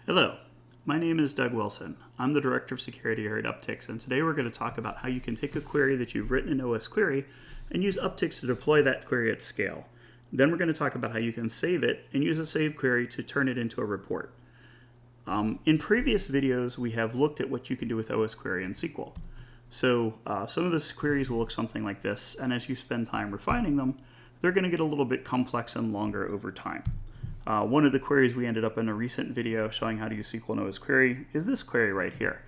Hello, my name is Doug Wilson. I'm the Director of Security here at Uptycs, and today we're going to talk about how you can take a query that you've written in osquery and use Uptycs to deploy that query at scale. Then we're going to talk about how you can save it and use a save query to turn it into a report. In previous videos, we have looked at what you can do with osquery and SQL. So some of the queries will look something like this, and as you spend time refining them, they're going to get a little bit complex and longer over time. One of the queries we ended up in a recent video showing how to use SQL in osquery is this query right here.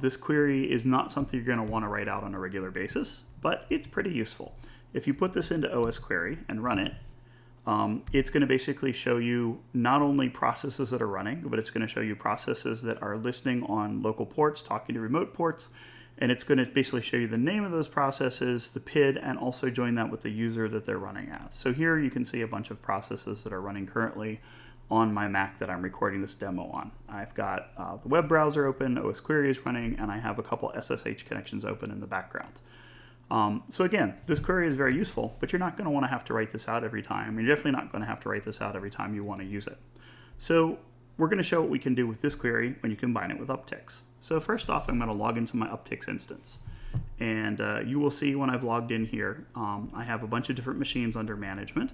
This query is not something you're going to want to write out on a regular basis, but it's pretty useful. If you put this into osquery and run it, it's going to basically show you not only processes that are running, but it's going to show you processes that are listening on local ports, talking to remote ports, and it's going to basically show you the name of those processes, the PID, and also join that with the user that they're running as. So here you can see a bunch of processes that are running currently on my Mac that I'm recording this demo on. I've got the web browser open, osquery is running, and I have a couple SSH connections open in the background. So again, this query is very useful, but you're not going to want to have to write this out every time. You're definitely not going to have to write this out every time you want to use it. So we're going to show what we can do with this query when you combine it with Uptycs. So first off, I'm going to log into my Uptycs instance. And you will see when I've logged in here, I have a bunch of different machines under management.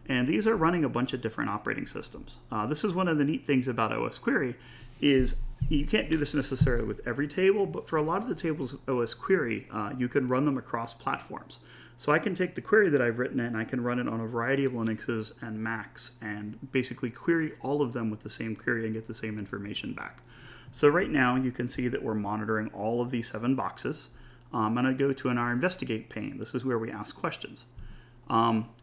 And these are running a bunch of different operating systems. This is one of the neat things about osquery is you can't do this necessarily with every table, but for a lot of the tables with osquery, you can run them across platforms. So I can take the query that I've written and I can run it on a variety of Linuxes and Macs and basically query all of them with the same query and get the same information back. So right now you can see that we're monitoring all of these 7 boxes. I'm going to go to our investigate pane. This is where we ask questions.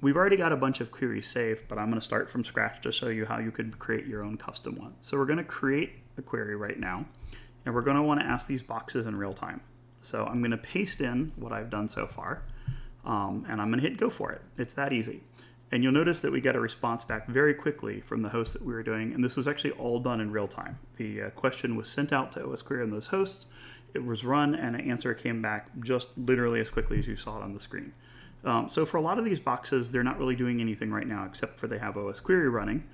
We've already got a bunch of queries saved, but I'm going to start from scratch to show you how you could create your own custom one. So we're going to create a query right now, and we're going to want to ask these boxes in real time. So I'm going to paste in what I've done so far, and I'm going to hit go for it. It's that easy. And you'll notice that we get a response back very quickly from the host that we were doing, and this was actually all done in real time. The question was sent out to osquery and those hosts, it was run, and an answer came back just literally as quickly as you saw it on the screen. So for a lot of these boxes, they're not really doing anything right now except for they have osquery running.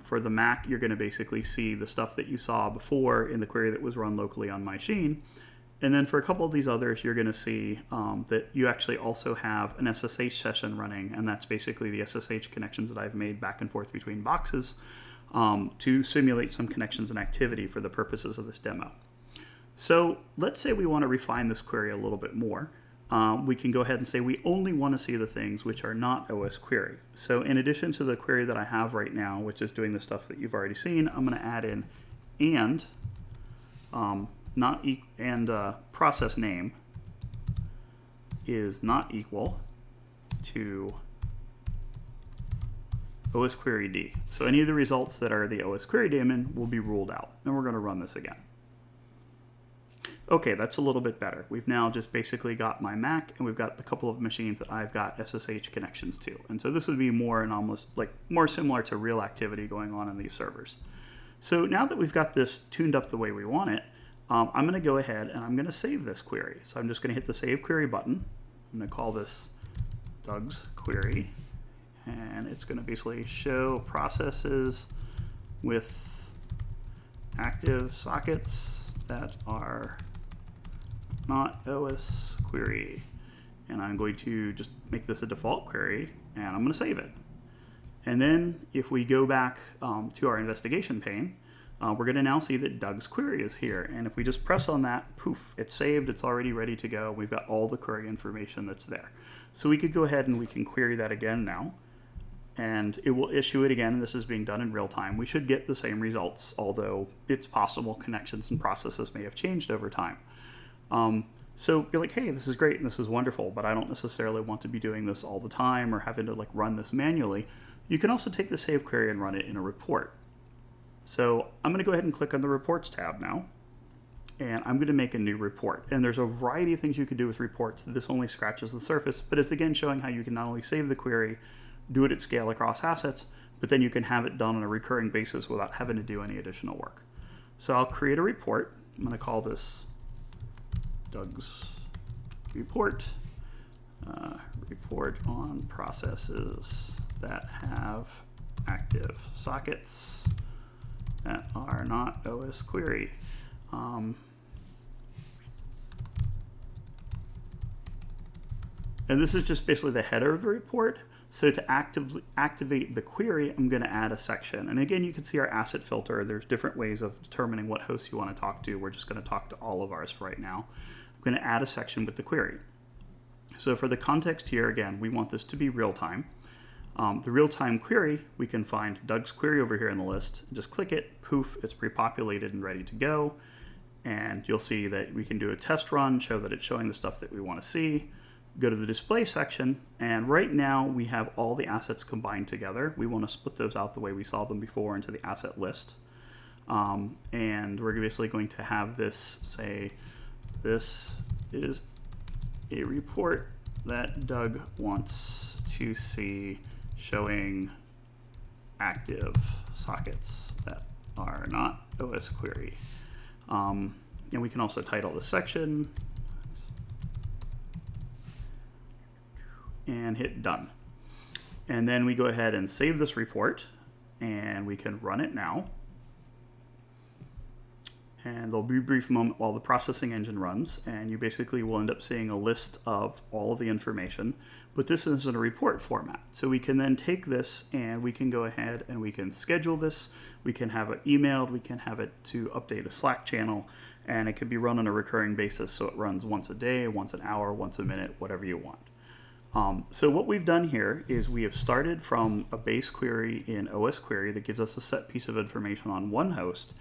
For the Mac, you're going to basically see the stuff that you saw before in the query that was run locally on my machine. And then for a couple of these others, you're going to see that you actually also have an SSH session running, and that's basically the SSH connections that I've made back and forth between boxes to simulate some connections and activity for the purposes of this demo. So let's say we want to refine this query a little bit more. We can go ahead and say we only want to see the things which are not osquery. So in addition to the query that I have right now, which is doing the stuff that you've already seen, I'm going to add in process name is not equal to osquery D. So any of the results that are the osquery daemon will be ruled out. And we're going to run this again. Okay, that's a little bit better. We've now just basically got my Mac, and we've got a couple of machines that I've got SSH connections to. And so this would be more and almost like more similar to real activity going on in these servers. So now that we've got this tuned up the way we want it, I'm going to go ahead and I'm going to save this query. So I'm just going to hit the Save Query button. I'm going to call this Doug's query, and it's going to basically show processes with active sockets that are not osquery. And I'm going to just make this a default query, and I'm going to save it. And then if we go back to our investigation pane, we're going to now see that Doug's query is here. And if we just press on that, poof, it's saved. It's already ready to go. We've got all the query information that's there. So we could go ahead and we can query that again now. And it will issue it again. And this is being done in real time. We should get the same results, although it's possible connections and processes may have changed over time. So you're like, hey, this is great and this is wonderful, but I don't necessarily want to be doing this all the time or having to like run this manually. You can also take the save query and run it in a report. So I'm going to go ahead and click on the Reports tab now, and I'm going to make a new report. And there's a variety of things you can do with reports. This only scratches the surface, but it's again showing how you can not only save the query, do it at scale across assets, but then you can have it done on a recurring basis without having to do any additional work. So I'll create a report. I'm going to call this Doug's report. Report on processes that have active sockets that are not osquery. And this is just basically the header of the report. So to activate the query, I'm going to add a section. And again, you can see our asset filter. There's different ways of determining what hosts you want to talk to. We're just going to talk to all of ours for right now. I'm going to add a section with the query. So for the context here, again, we want this to be real-time. The real-time query, we can find Doug's query over here in the list. Just click it, poof, it's pre-populated and ready to go. And you'll see that we can do a test run, show that it's showing the stuff that we want to see. Go to the display section, and right now we have all the assets combined together. We want to split those out the way we saw them before into the asset list. And we're basically going to have this say, this is a report that Doug wants to see showing active sockets that are not osquery. And we can also title the section and hit done. And then we go ahead and save this report, and we can run it now. And there'll be a brief moment while the processing engine runs, and you basically will end up seeing a list of all of the information, but this is in a report format. So we can then take this and we can go ahead and we can schedule this, we can have it emailed, we can have it to update a Slack channel, and it can be run on a recurring basis, so it runs once a day, once an hour, once a minute, whatever you want. So what we've done here is we have started from a base query in osquery that gives us a set piece of information on one host.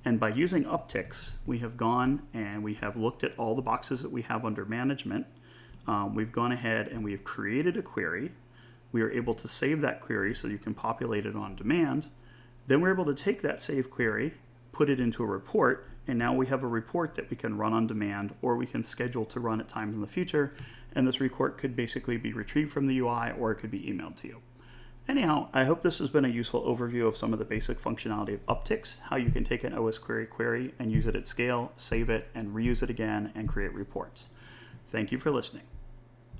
And by using Uptycs, we have gone and we have looked at all the boxes that we have under management. We've gone ahead and we've created a query. We are able to save that query so you can populate it on demand. Then we're able to take that saved query, put it into a report, and now we have a report that we can run on demand, or we can schedule to run at times in the future. And this report could basically be retrieved from the UI, or it could be emailed to you. Anyhow, I hope this has been a useful overview of some of the basic functionality of Uptycs, how you can take an osquery query and use it at scale, save it, and reuse it again, and create reports. Thank you for listening.